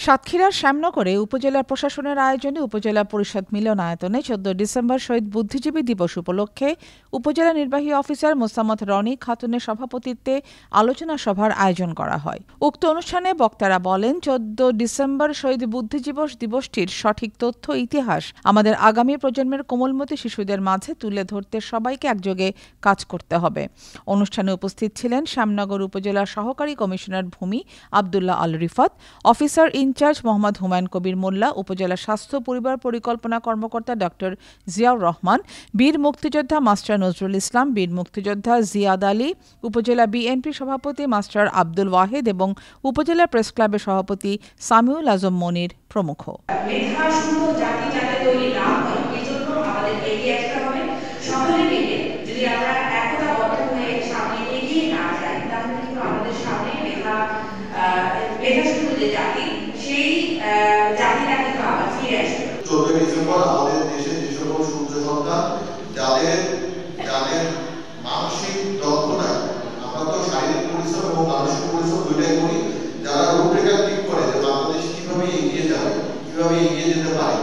সাতক্ষীরার শ্যামনগরে উপজেলা প্রশাসনের আয়োজনে উপজেলা পরিষদ মিলনায়তনে ১৪ ডিসেম্বর শহীদ বুদ্ধিজীবী দিবস উপলক্ষে উপজেলা নির্বাহী অফিসার মোসাম্মৎ রনি খাতুনের সভাপতিত্বে আলোচনা সভার আয়োজন করা হয়। উক্ত অনুষ্ঠানে বক্তারা বলেন, ১৪ ডিসেম্বর শহীদ বুদ্ধিজীবী দিবসটির সঠিক তথ্য ইতিহাস আমাদের আগামী প্রজন্মের কোমলমতি শিশুদের মাঝে তুলে ধরতে সবাইকে একযোগে কাজ করতে হবে। অনুষ্ঠানে উপস্থিত ছিলেন শ্যামনগর উপজেলা সহকারী কমিশনার ভূমি আবদুল্লাহ আল রিফাত, অফিসার ইনচার্জ মোহাম্মদ হুমায়ুন কবির মোল্লা, উপজেলা স্বাস্থ্য পরিবার পরিকল্পনা কর্মকর্তা ডক্টর জিয়াউর রহমান, বীর মুক্তিযোদ্ধা মাস্টার নজরুল ইসলাম, বীর মুক্তিযোদ্ধা জিয়াদ আলী, উপজেলা বিএনপি সভাপতি মাস্টার আব্দুল ওয়াহেদ এবং উপজেলা প্রেস ক্লাবের সভাপতি সামিউল আজম মনির প্রমুখ। আমাদের দেশে যে সকল সূর্য সন্তান যাদের মানসিক দক্ষতা, আমরা তো শারীরিক পরিশ্রম এবং মানসিক পরিশ্রম দুইটাই করি, যারা রূপরেখা ঠিক করে যে বাংলাদেশ কিভাবে এগিয়ে যাবে, কিভাবে এগিয়ে যেতে পারে।